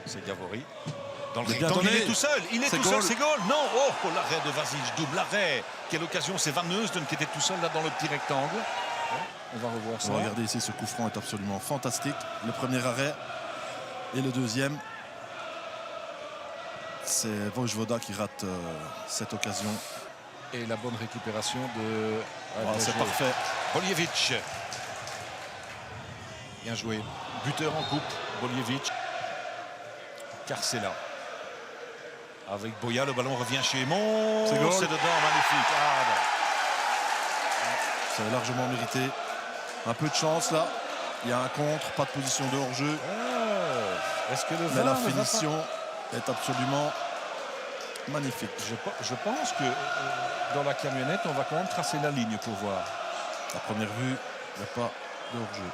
c'est Gavori. Dans le Il est bien rectangle, donné. il est tout seul. Il est C'est tout seul, goal. c'est goal. Non, oh, l'arrêt de Vasic, double arrêt. Quelle occasion, c'est Van Heusden qui était tout seul là dans le petit rectangle. On va revoir ça. Regardez ici, ce coup franc est absolument fantastique. Le premier arrêt et le deuxième. C'est Vojvoda qui rate cette occasion. Et la bonne récupération de... C'est parfait. Boljevic. Bien joué. Buteur en coupe, Boljevic. Carcela. Avec Boya, le ballon revient chez Aymon. C'est goal. C'est dedans, magnifique. Ah, voilà. C'est largement mérité. Un peu de chance là. Il y a un contre, pas de position de hors-jeu. Est-ce que le Mais VAR la ne va pas? finition est absolument magnifique. Je pense que dans la camionnette, on va quand même tracer la ligne pour voir. À première vue, il n'y a pas de hors-jeu.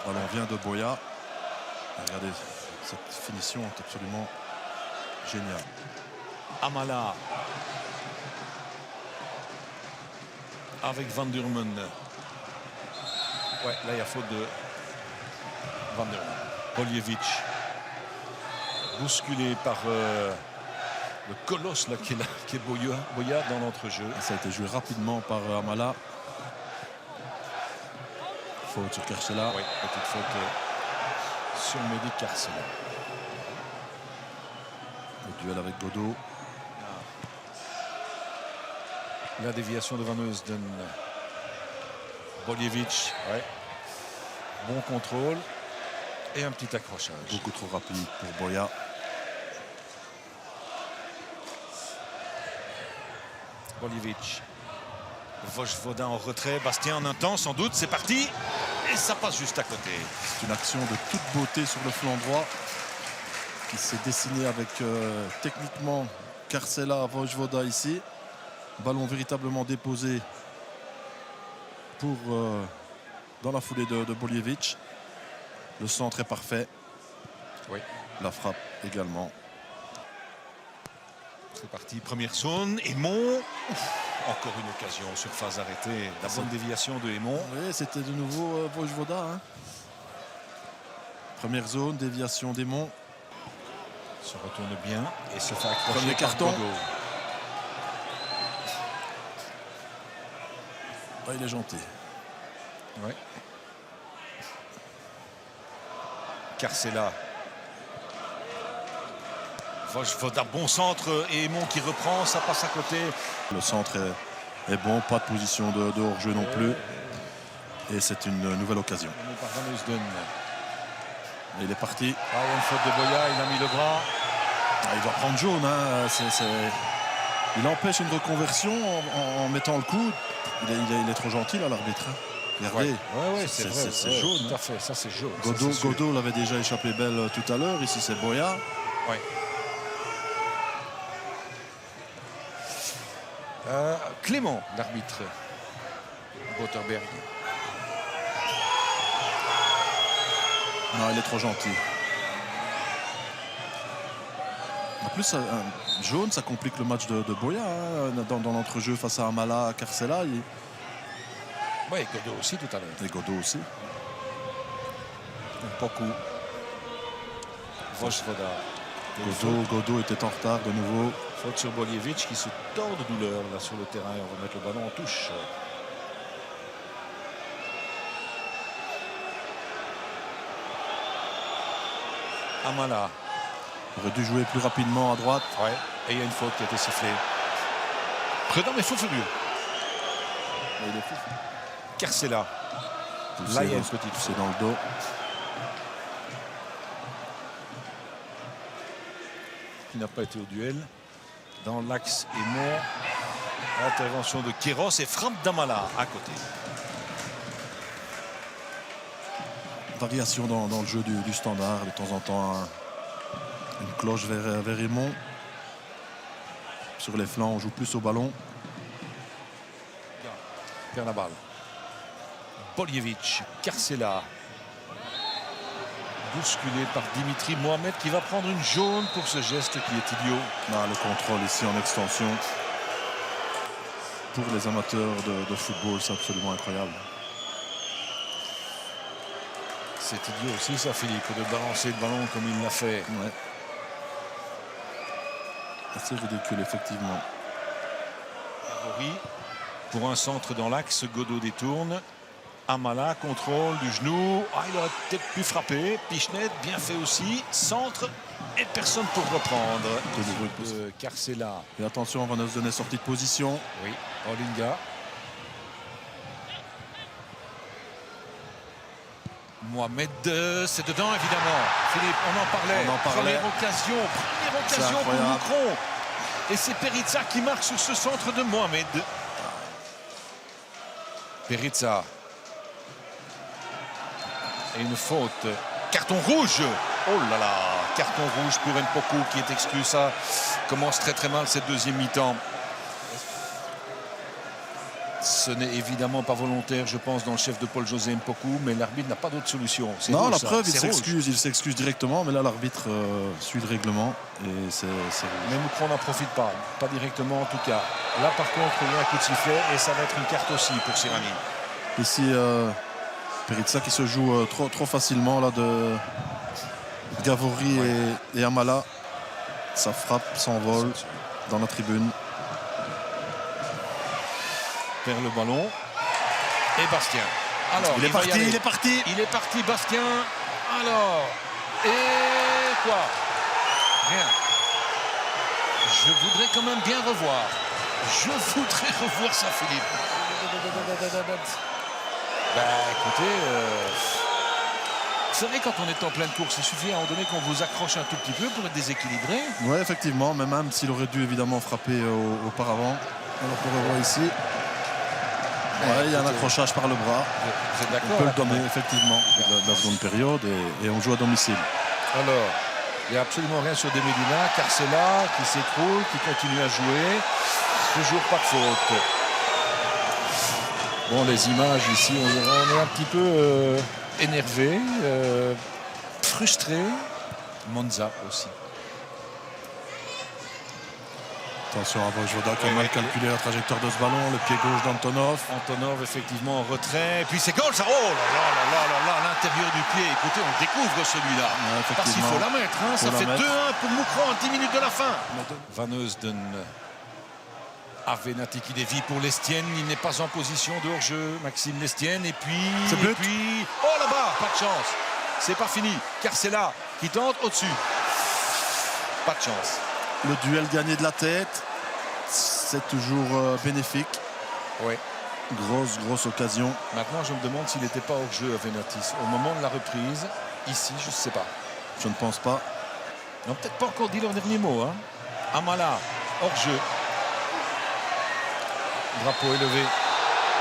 Le ballon vient de Boya. Regardez, cette finition est absolument géniale. Amala. Avec Van Durmen. Ouais, là il y a faute de Van Durmen. Boljevic. Bousculé par le colosse là, qui est Boya dans l'entrejeu. Ça a été joué rapidement par Amala. Faute sur Carcela. Oui, petite faute sur Mehdi Carcela. Le duel avec Godot. La déviation de Van Heusden. Boljevic. Ouais. Bon contrôle. Et un petit accrochage. Beaucoup trop rapide pour Boya. Boljevic. Vojvoda en retrait. Bastien en un temps, sans doute. C'est parti. Et ça passe juste à côté. C'est une action de toute beauté sur le flanc droit qui s'est dessinée avec techniquement Carcela, Vojvoda ici. Ballon véritablement déposé pour dans la foulée de Boljevic. Le centre est parfait. Oui. La frappe également. C'est parti. Première zone. Aymon. Encore une occasion. Surface arrêtée. La bonne déviation de Aymon. Oui, c'était de nouveau Vojvoda. Hein. Première zone, déviation d'Aymon. Se retourne bien et se fait accrocher Premier par carton. Godot. Ah, il est gentil. Ouais. Carcela. Vojvoda, bon centre et Aymon qui reprend, ça passe à côté. Le centre est bon, pas de position de hors-jeu non plus. Et c'est une nouvelle occasion. Par Van Heusden. Et il est parti. Ah, il y a une faute de Boya, il a mis le bras. Ah, il doit prendre jaune. Hein. Il empêche une reconversion en mettant le coup. Il est trop gentil là, l'arbitre. Hein. Regardez, Ouais, c'est vrai. c'est jaune. Tout à fait, ça c'est jaune. Godot l'avait déjà échappé belle tout à l'heure. Ici c'est Boya. Ouais. Clément, l'arbitre. Botterberg. Non, il est trop gentil. En plus, jaune, ça complique le match de Boya. Hein. Dans l'entrejeu face à Amala, à Carcela. Oui, Godot aussi tout à l'heure. Et Godot aussi. Beaucoup. Vojvoda. Godot était en retard de nouveau. Faute sur Boljevic qui se tord de douleur là sur le terrain. On va mettre le ballon en touche. Amala. Il aurait dû jouer plus rapidement à droite. Ouais. Et il y a une faute qui a été sifflée. Prudent mais fou furieux. Il est fou. Carcela. Là, il y a une petite c'est dans le dos. Qui n'a pas été au duel. Dans l'axe Aymon. Intervention de Kéros et frappe d'Amala à côté. Variation dans le jeu du standard. De temps en temps, une cloche vers Aymon. Sur les flancs, on joue plus au ballon. Perd la balle. Boljevic, Carcela. Bousculé par Dimitri Mohamed qui va prendre une jaune pour ce geste qui est idiot. Ah, le contrôle ici en extension. Pour les amateurs de football, c'est absolument incroyable. C'est idiot aussi ça, Philippe, de balancer le ballon comme il l'a fait. Ouais. Assez ridicule, effectivement. Favori pour un centre dans l'axe, Godot détourne. Amala, contrôle du genou. Ah, il aurait peut-être pu frapper. Pichenet, bien fait aussi. Centre et personne pour reprendre. Carcela. Et attention, Van Heusden sortie de position. Oui, Olinga. Mohamed, c'est dedans évidemment. Philippe, on en parlait. Première occasion pour Moucron. Et c'est Perizza qui marque sur ce centre de Mohamed. Perizza. Et une faute. Carton rouge. Oh là là. Carton rouge pour Mpoku qui est exclu. Ça commence très très mal cette deuxième mi-temps. Ce n'est évidemment pas volontaire, je pense, dans le chef de Paul-José Mpoku, mais l'arbitre n'a pas d'autre solution. Non, la preuve, il s'excuse directement, mais là, l'arbitre suit le règlement et c'est rouge. Mais Moucron n'en profite pas directement en tout cas. Là, par contre, il y a un coup de sifflet et ça va être une carte aussi pour Sirani. Ici, Perizza qui se joue trop facilement là de Gavori et Amala. Ça frappe, s'envole dans la tribune. Vers le ballon. Et Bastien. Alors, il est parti, Bastien. Alors, et quoi? Rien. Je voudrais quand même bien revoir. Je voudrais revoir ça, Philippe. Bah, écoutez, vous savez, quand on est en pleine course, il suffit à un moment donné qu'on vous accroche un tout petit peu pour être déséquilibré. Oui, effectivement, mais même s'il aurait dû évidemment frapper auparavant. On pourrait voir ici. Ouais, il y a un accrochage par le bras. Vous êtes d'accord? On peut le donner, effectivement, la seconde période et on joue à domicile. Alors, il n'y a absolument rien sur De Medina. Carcela qui s'écroule, qui continue à jouer. Toujours pas de faute. Bon, les images ici, on est un petit peu énervé, frustré. Monza aussi. Attention à Vojvoda qui a mal calculé la trajectoire de ce ballon, le pied gauche d'Antonov. Antonov effectivement en retrait. Et puis c'est goal ça. Oh là là, l'intérieur du pied. Écoutez, on découvre celui-là. Ouais, parce qu'il faut la mettre. Hein. Ça fait 2-1 pour Moucron en 10 minutes de la fin. Van Heusden. Venati qui dévie pour Lestienne. Il n'est pas en position de hors-jeu. Maxime Lestienne. Et puis. Oh là-bas, pas de chance. C'est pas fini. Carcela qui tente au-dessus. Pas de chance. Le duel gagné de la tête, c'est toujours bénéfique. Oui. Grosse occasion. Maintenant, je me demande s'il n'était pas hors jeu à Venatis. Au moment de la reprise, ici, je ne sais pas. Je ne pense pas. Ils n'ont peut-être pas encore dit leur dernier mot. Hein. Amala, hors jeu. Drapeau élevé.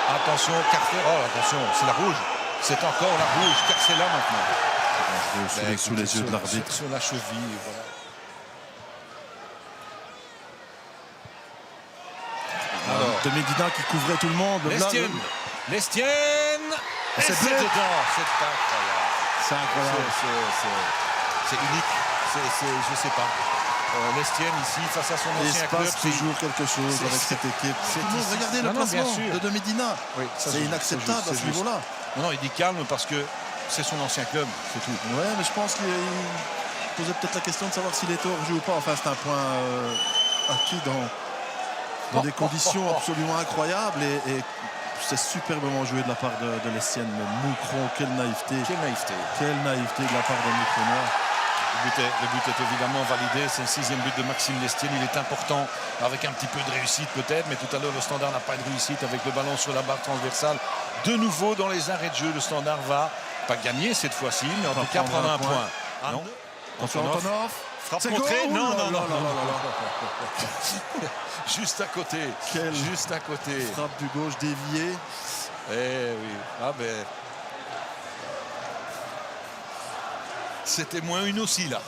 Attention, Carcela. Oh, attention, c'est la rouge. C'est encore la rouge. Carcela maintenant. Sous les yeux de l'arbitre. Sur la cheville, voilà. De Medina qui couvrait tout le monde. Lestienne. Et c'est dedans. C'est incroyable. C'est incroyable. C'est unique. Je sais pas. Lestienne ici face à son ancien club. Il se passe toujours quelque chose avec cette équipe. Regardez le placement de Medina. Oui, c'est inacceptable à ce niveau-là. Non, il dit calme parce que c'est son ancien club, c'est tout. Ouais, mais je pense qu'il posait peut-être la question de savoir s'il était hors jeu ou pas. Enfin, c'est un point acquis dans des conditions absolument incroyables et c'est superbement joué de la part de Lestienne. Mais Moucron, quelle naïveté. Quelle naïveté de la part de Moucron. Le but est évidemment validé. C'est le 6e but de Maxime Lestienne. Il est important avec un petit peu de réussite peut-être. Mais tout à l'heure, le Standard n'a pas de réussite avec le ballon sur la barre transversale. De nouveau, dans les arrêts de jeu, le Standard va pas gagner cette fois-ci, mais en tout cas prendre un point. Ah non. Antonov. Frappe contrée. Non. Juste à côté. Juste à côté. Frappe du gauche déviée. Eh oui. Ah ben. C'était moins une aussi là.